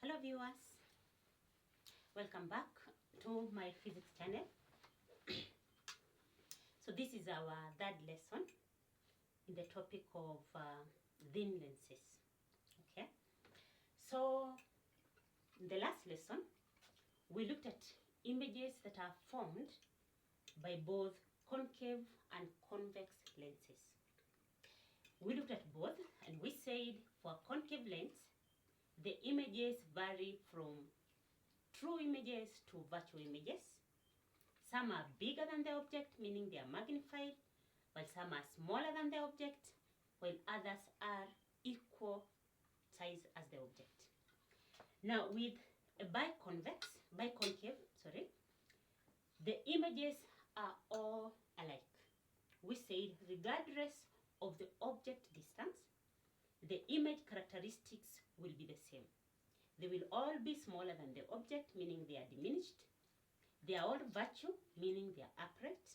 Hello viewers, welcome back to my physics channel. So this is our third lesson in the topic of thin lenses. Okay, so in the last lesson we looked at images that are formed by both concave and convex lenses. We looked at both and we said for a concave lens the images vary from true images to virtual images. Some are bigger than the object, meaning they are magnified, while some are smaller than the object, while others are equal size as the object. Now with a biconcave, the images are all alike. We said regardless of the object distance, the image characteristics will be the same. They will all be smaller than the object, meaning they are diminished. They are all virtual, meaning they are upright.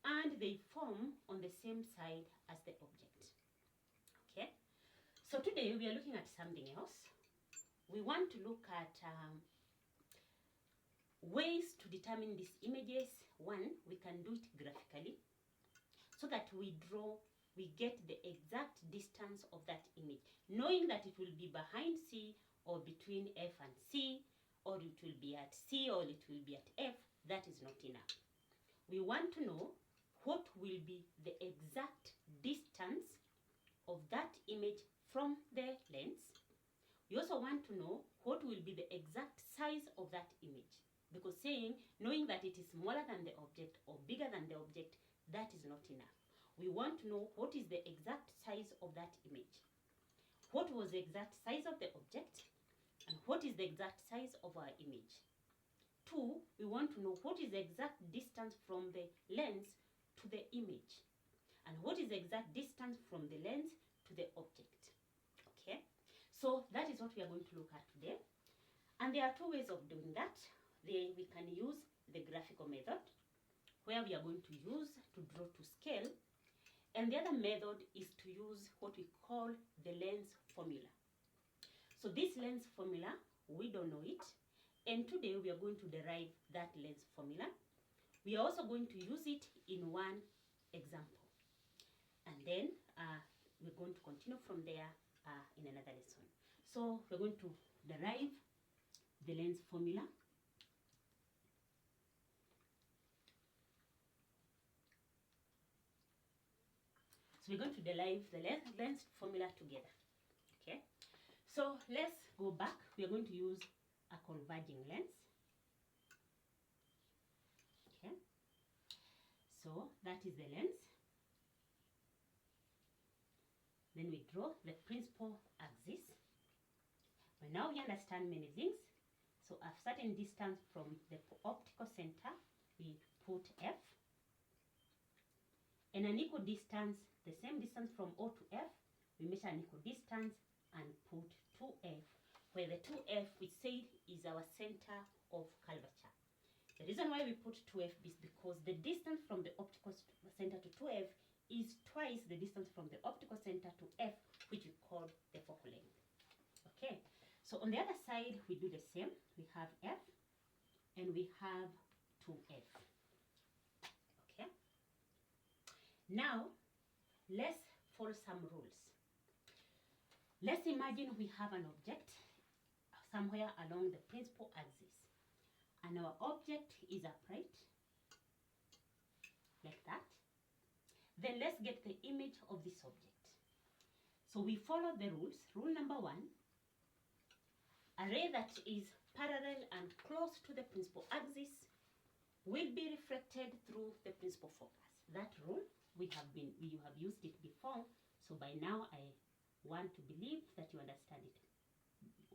And they form on the same side as the object. Okay? So today we are looking at something else. We want to look at ways to determine these images. One, we can do it graphically so that we get the exact distance of that image, knowing that it will be behind C or between F and C, or it will be at C or it will be at F. That is not enough. We want to know what will be the exact distance of that image from the lens. We also want to know what will be the exact size of that image, because knowing that it is smaller than the object or bigger than the object, that is not enough. We want to know what is the exact size of that image. What was the exact size of the object, and what is the exact size of our image. Two, we want to know what is the exact distance from the lens to the image, and what is the exact distance from the lens to the object. Okay, so that is what we are going to look at today. And there are two ways of doing that. We can use the graphical method, where we are going to use to draw to scale. And the other method is to use what we call the lens formula. So this lens formula, we don't know it. And today we are going to derive that lens formula. We are also going to use it in one example. And then we're going to continue from there in another lesson. So we're going to derive the lens formula. So we're going to derive the lens formula together. Okay. So let's go back. We are going to use a converging lens. Okay. So that is the lens. Then we draw the principal axis. But now we understand many things. So a certain distance from the optical center, we put F. And an equal distance, the same distance from O to F, we measure an equal distance and put 2F, where the 2F we said is our center of curvature. The reason why we put 2F is because the distance from the optical center to 2F is twice the distance from the optical center to F, which we call the focal length. Okay, so on the other side we do the same. We have F and we have 2F. Okay. Now, let's follow some rules. Let's imagine we have an object somewhere along the principal axis, and our object is upright, like that. Then let's get the image of this object. So we follow the rules. Rule number one, a ray that is parallel and close to the principal axis will be reflected through the principal focus. That rule, you have used it before, so by now I want to believe that you understand it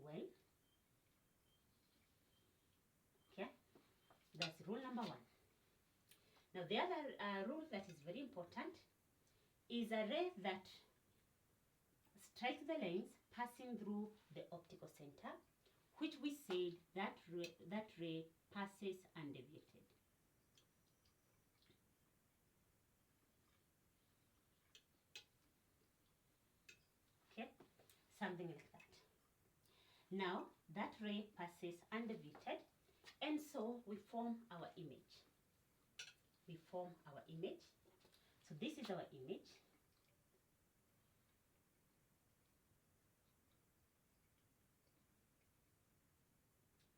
well. Okay, that's rule number one. Now the other rule that is very important is a ray that strikes the lens passing through the optical center, which we said that ray passes undeviated. Okay, something like that. Now, that ray passes undeviated, and so we form our image. We form our image. So this is our image.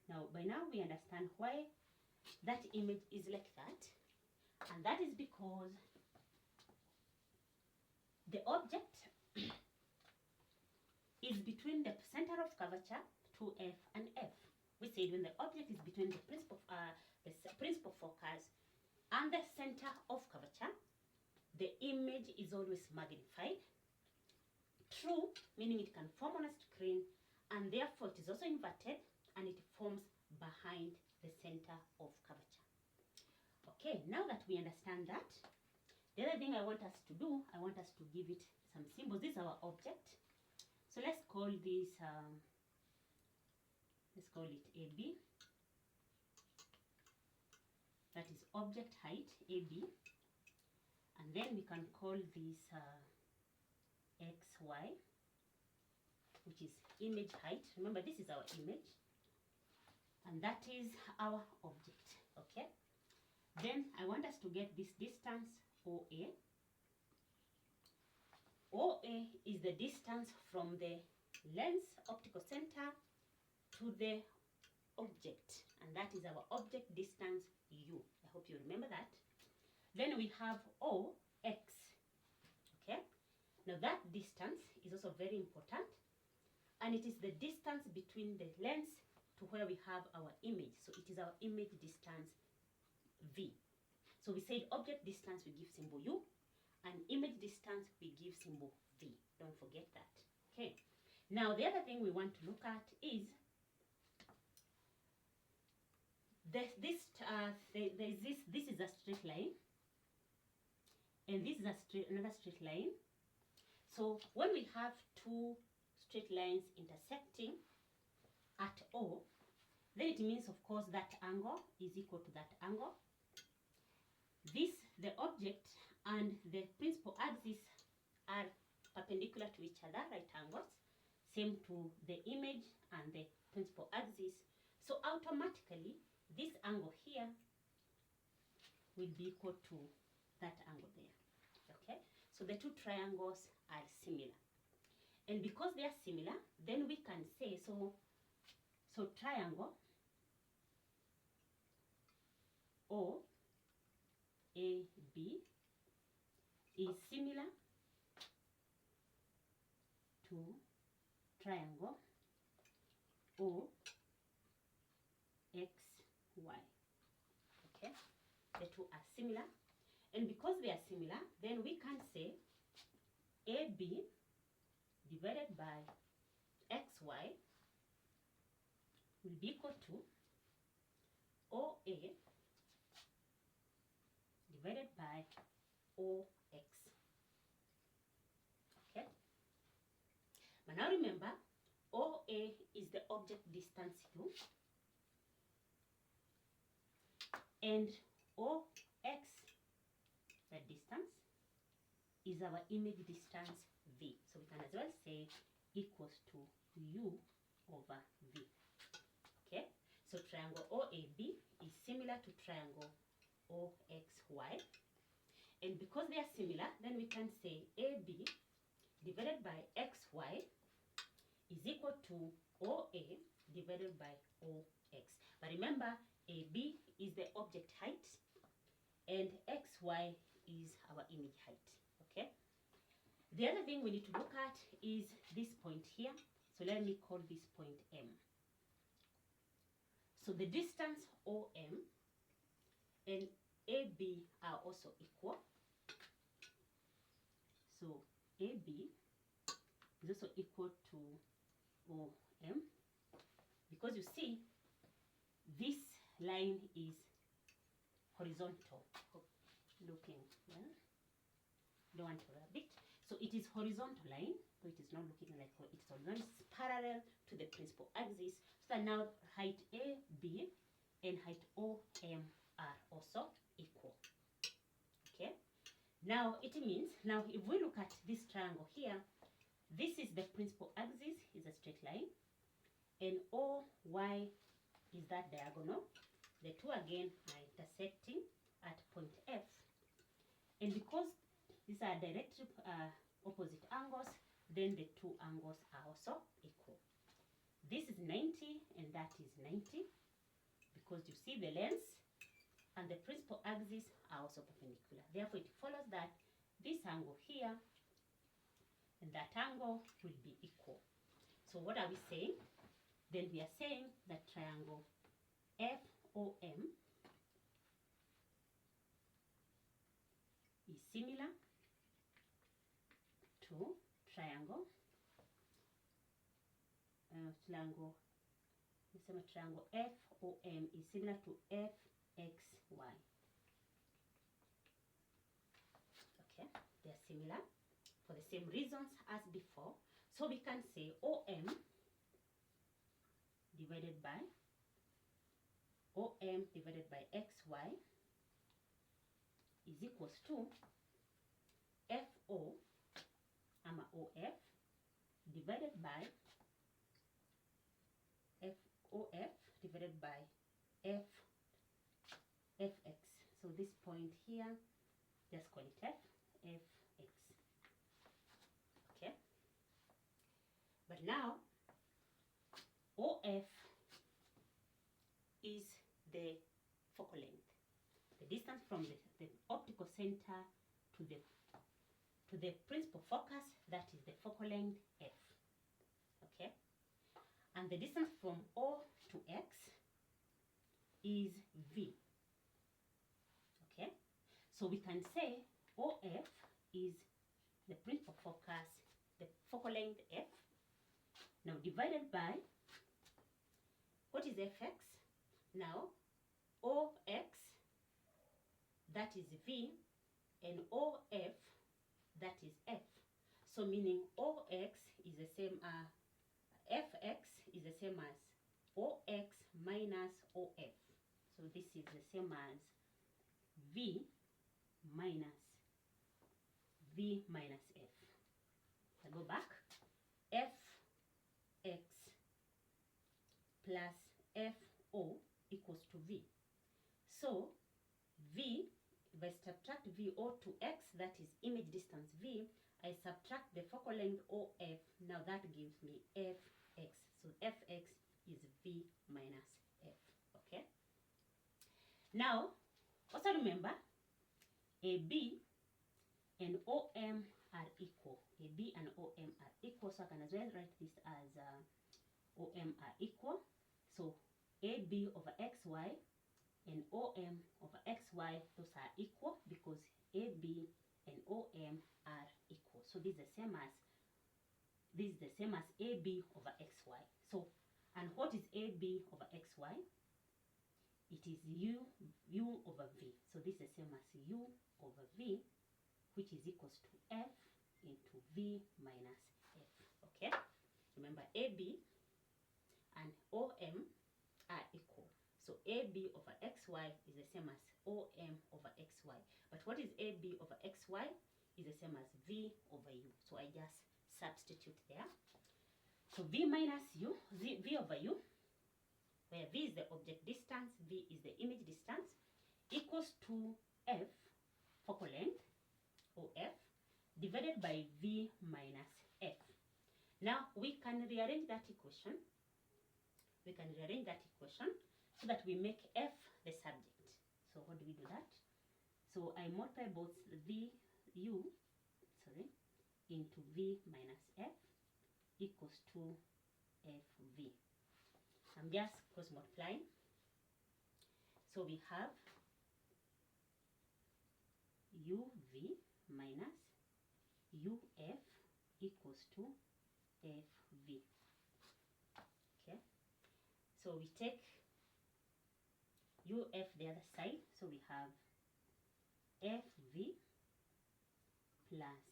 Now, by now we understand why that image is like that, and that is because the object is between the center of curvature to F and F. We said when the object is between the principal focus and the center of curvature, the image is always magnified. True, meaning it can form on a screen, and therefore it is also inverted, and it forms behind the center of curvature. Okay, now that we understand that, the other thing I want us to do, I want us to give it some symbols. This is our object. So let's call this, let's call it AB. That is object height, AB. And then we can call this XY, which is image height. Remember, this is our image. And that is our object, okay? Then I want us to get this distance, OA. OA is the distance from the lens optical center to the object, and that is our object distance, U. I hope you remember that. Then we have OX, okay? Now that distance is also very important, and it is the distance between the lens to where we have our image. So it is our image distance, V. So we said object distance, we give symbol U, and image distance, we give symbol V. Don't forget that. Okay. Now the other thing we want to look at is this is a straight line, and this is another straight line. So when we have two straight lines intersecting at O, then it means, of course, that angle is equal to that angle. The object and the principal axis are perpendicular to each other, right angles, same to the image and the principal axis. So automatically, this angle here will be equal to that angle there, okay? So the two triangles are similar. And because they are similar, then we can say, so triangle OAB is similar to triangle OXY. Okay, the two are similar, and because they are similar, then we can say AB divided by XY will be equal to OA divided by OX. Okay? But now remember, OA is the object distance U, and OX, the distance, is our image distance V. So we can as well say equals to U over V. Okay? So triangle OAB is similar to triangle OXY. And because they are similar, then we can say AB divided by XY is equal to OA divided by OX. But remember, AB is the object height and XY is our image height. Okay? The other thing we need to look at is this point here. So let me call this point M. So the distance OM and AB are also equal. So AB is also equal to OM, because you see this line is horizontal. Looking, well, don't want to rub it. So it is horizontal line, so it is not looking like it's horizontal. It's parallel to the principal axis. So now height AB and height OM are also equal. Okay. Now it means, now if we look at this triangle here, this is the principal axis, is a straight line, and OY is that diagonal. The two again are intersecting at point F. And because these are directly opposite angles, then the two angles are also equal. This is 90 and that is 90, because you see the lengths and the principal axis are also perpendicular. Therefore, it follows that this angle here and that angle will be equal. So what are we saying? Then we are saying that triangle FOM is similar to triangle triangle FOM is similar to FXY. Okay, they are similar for the same reasons as before. So we can say OM divided by XY is equals to FO OF divided by FOF divided by FX. So this point here, just call it FX. Okay. But now OF is the focal length, the distance from the optical center to the principal focus, that is the focal length F. Okay, and the distance from O to X is V. Okay, so we can say OF is the principal focus, the focal length F, now divided by, what is Fx? Now OX, that is V, and OF, that is F. So meaning OX is the same FX is the same as OX minus OF. So this is the same as V minus F. I go back. Fx plus Fo equals to V. So V, if I subtract VO to X, that is image distance V, I subtract the focal length OF, now that gives me Fx. So Fx is V minus F. Okay. Now, also remember, AB and OM are equal. AB and OM are equal, so I can as well write this as OM are equal. So AB over XY and OM over XY, those are equal because AB and OM are equal. So this is the same as AB over XY. So, and what is AB over XY? It is U over V. So this is the same as U over V, which is equals to F into V minus F. Okay? Remember, AB and OM are equal. So AB over XY is the same as OM over XY. But what is AB over XY? Is the same as V over U. So I just substitute there. So V minus U, V over U, where V is the object distance, V is the image distance, equals to F, focal length, OF, divided by V minus F. Now we can rearrange that equation. So that we make F the subject. So how do we do that? So I multiply both into V minus F equals to FV. I'm just cross multiplying. So we have UV minus UF equals to FV. Okay. So we take UF the other side. So we have FV plus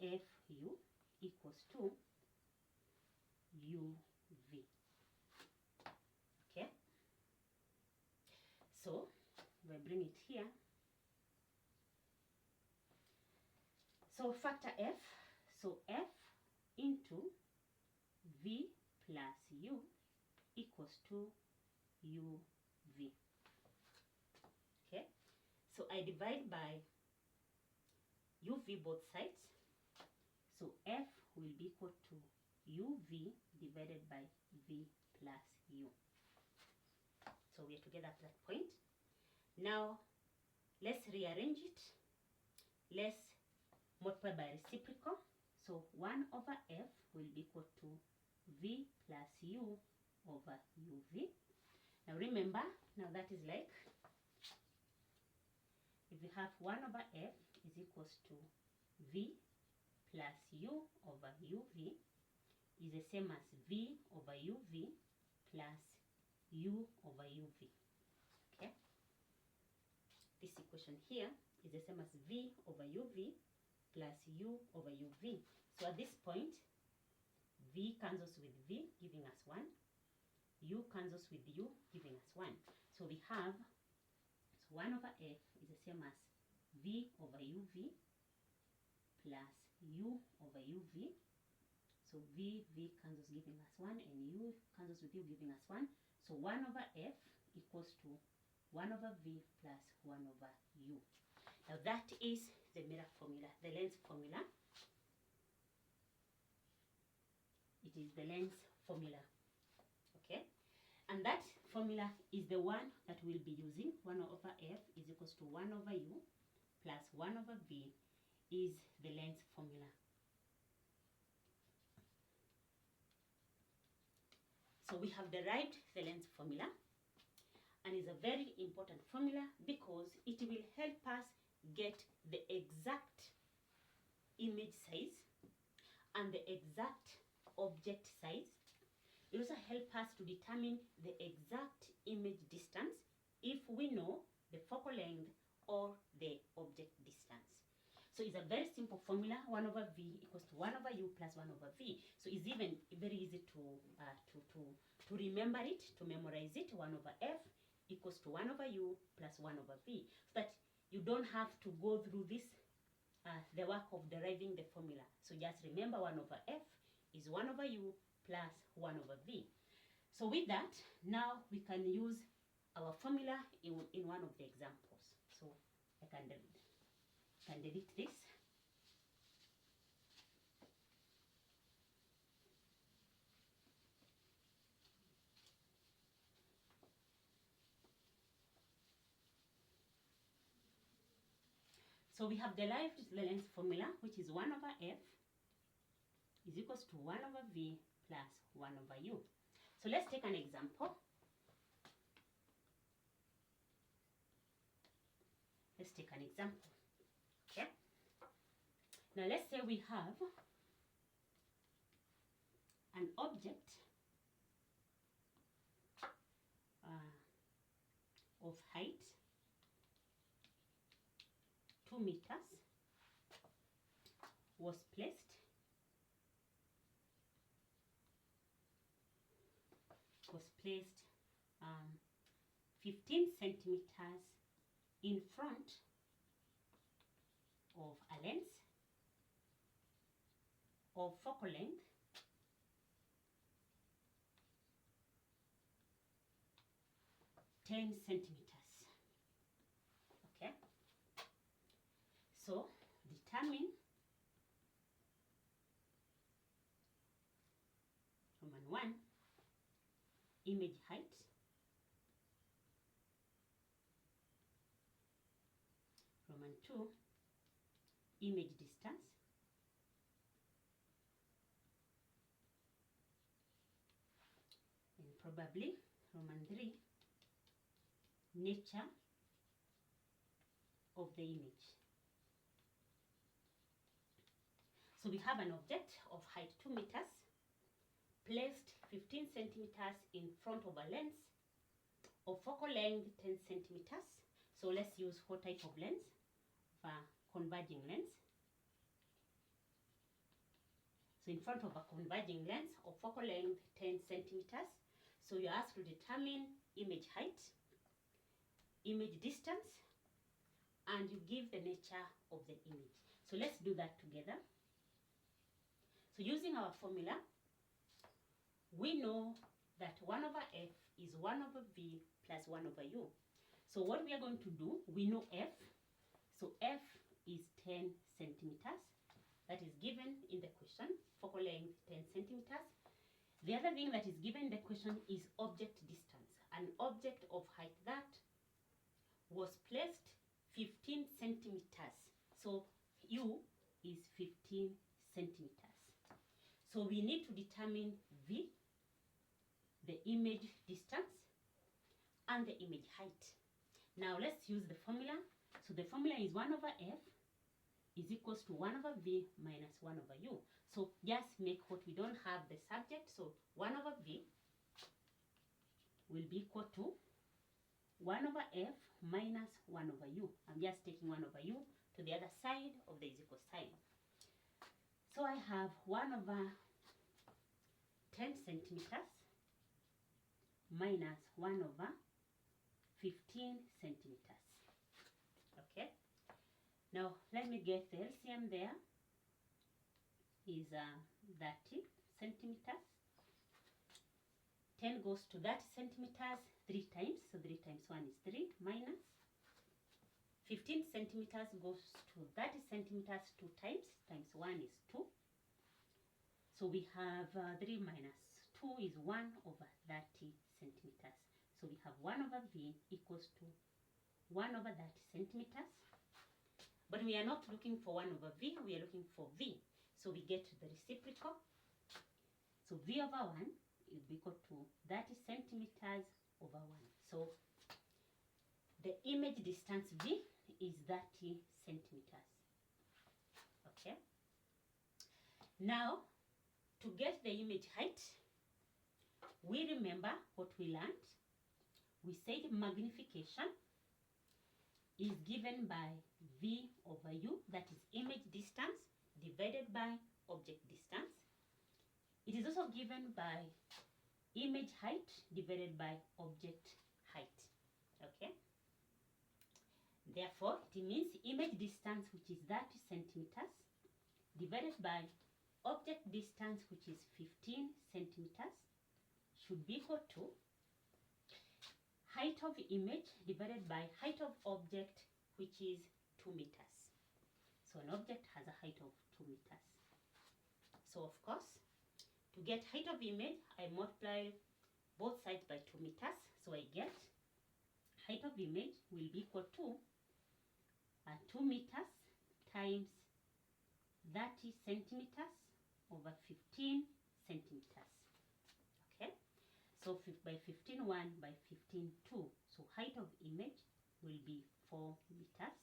FU equals to UV. Okay. So we bring it here. So factor F. So F into V plus u equals to uv. Okay, so I divide by uv both sides. So F will be equal to uv divided by v plus u. So we are together at that point. Now let's rearrange it. Let's multiply by reciprocal. So 1 over F will be equal to v plus u over uv. Now remember, now that is like, if you have 1 over F is equals to v plus u over uv, is the same as v over uv plus u over uv. Okay, this equation here is the same as v over uv plus u over uv. So at this point, v cancels with v, giving us 1. U cancels with u, giving us 1. So we have, so 1 over F is the same as v over uv plus u over uv. So v cancels, giving us 1, and u cancels with u, giving us 1. So 1 over F equals to 1 over v plus 1 over u. Now that is the mirror formula, the lens formula. It is the lens formula. Okay, and that formula is the one that we'll be using. 1 over F is equals to 1 over u plus 1 over v is the lens formula. So we have derived the lens formula, and it's a very important formula because it will help us get the exact image size and the exact object size. It also helps us to determine the exact image distance if we know the focal length or the object distance. So it's a very simple formula. 1 over v equals to 1 over u plus 1 over v. So it's even very easy to remember it, to memorize it. 1 over f equals to 1 over u plus 1 over v. So that you don't have to go through this, the work of deriving the formula. So just remember 1 over f is 1 over u plus 1 over v. So with that, now we can use our formula in one of the examples. So I can delete this. So we have derived the length formula, which is 1 over f is equals to 1 over v plus 1 over u. So let's take an example. Let's take an example. Okay. Now let's say we have an object of height 2 meters was placed was placed 15 centimeters in front of a lens of focal length 10 centimeters. Okay, so determine Roman 1 image height, Roman 2 image distance, and probably Roman 3 nature of the image. So we have an object of height 2 meters placed 15 centimeters in front of a lens of focal length 10 centimeters. So let's use what type of lens? Converging lens. So in front of a converging lens of focal length 10 centimeters. So you're asked to determine image height, image distance, and you give the nature of the image. So let's do that together. So using our formula, we know that 1 over f is 1 over v plus 1 over u. So what we are going to do, we know f. So f is 10 centimeters. That is given in the question, focal length 10 centimeters. The other thing that is given in the question is object distance. An object of height that was placed 15 centimeters. So u is 15 centimeters. So we need to determine v, the image distance, and the image height. Now let's use the formula. So the formula is 1 over f is equals to 1 over v minus 1 over u. So just make what we don't have the subject. So 1 over v will be equal to 1 over f minus 1 over u. I'm just taking 1 over u to the other side of the is equal sign. So I have 1 over 10 centimeters minus 1 over 15 centimeters. Okay. Now let me get the LCM there. Is 30 centimeters. 10 goes to 30 centimeters 3 times. So 3 times 1 is 3 minus 15 centimeters goes to 30 centimeters 2 times. Times 1 is 2. So we have 3 minus 2 is 1 over 30 centimeters. So we have 1 over v equals to 1 over 30 centimeters. But we are not looking for 1 over v, we are looking for v. So we get the reciprocal. So v over 1 is equal to 30 centimeters over 1. So the image distance v is 30 centimeters. Okay. Now, to get the image height, we remember what we learned. We said magnification is given by v over u, that is image distance divided by object distance. It is also given by image height divided by object height. Okay. Therefore, it means image distance, which is 30 centimeters, divided by object distance, which is 15 centimeters, should be equal to height of image divided by height of object, which is 2 meters. So an object has a height of 2 meters. So of course, to get height of image, I multiply both sides by 2 meters. So I get height of image will be equal to 2 meters times 30 centimeters over 15 centimeters. Okay. So by 15 1 by 15 2. So height of image will be 4 meters.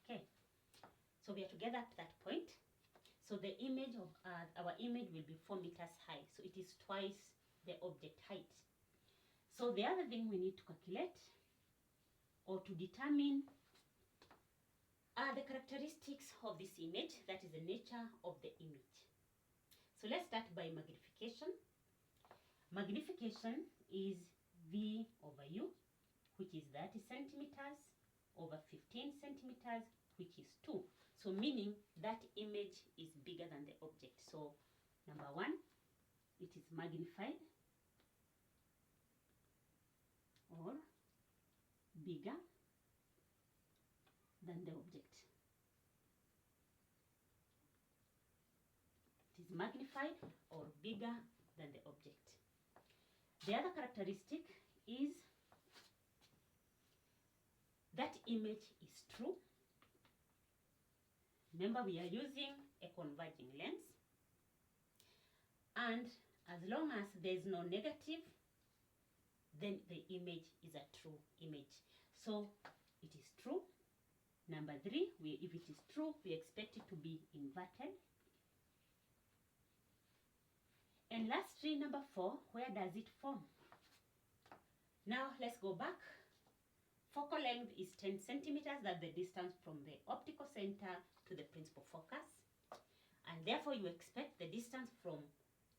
Okay. So we are together at that point. So the image of our image will be 4 meters high. So it is twice the object height. So the other thing we need to calculate or to determine are the characteristics of this image, that is the nature of the image. So let's start by magnification. Magnification is v over u, which is 30 centimeters over 15 centimeters, which is 2. So meaning that image is bigger than the object. So number 1, it is magnified or bigger than the object. It is magnified or bigger than the object. The other characteristic is that image is true. Remember, we are using a converging lens. And as long as there is no negative, then the image is a true image. So it is true. Number 3, if it is true, we expect it to be inverted. And lastly, number 4, where does it form? Now let's go back. Focal length is 10 centimeters, that's the distance from the optical center to the principal focus. And therefore you expect the distance from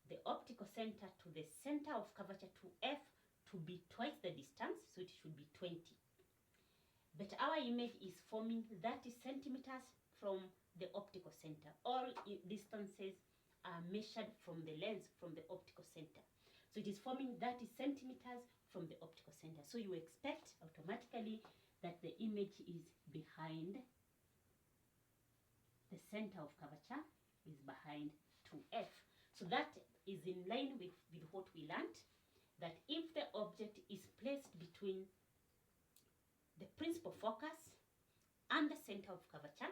the optical center to the center of curvature to F to be twice the distance, so it should be 20. But our image is forming 30 centimeters from the optical center. All distances are measured from the lens, from the optical center. So it is forming 30 centimeters from the optical center. So you expect automatically that the image is behind, the center of curvature is behind 2F. So that is in line with what we learned, that if the object is placed between the principal focus and the center of curvature,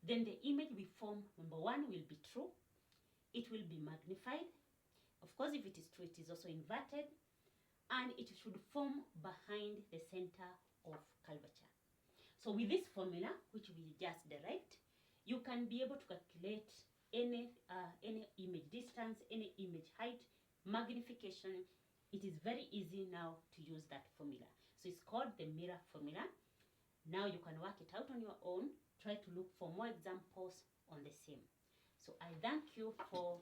then the image we form, number one, will be true. It will be magnified. Of course, if it is true, it is also inverted. And it should form behind the center of curvature. So with this formula, which we just derived, you can be able to calculate any image distance, any image height, magnification. It is very easy now to use that formula. So it's called the mirror formula. Now you can work it out on your own. Try to look for more examples on the same. So I thank you for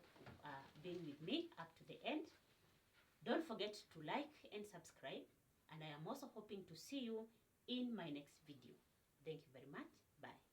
being with me up to the end. Don't forget to like and subscribe. And I am also hoping to see you in my next video. Thank you very much. Bye.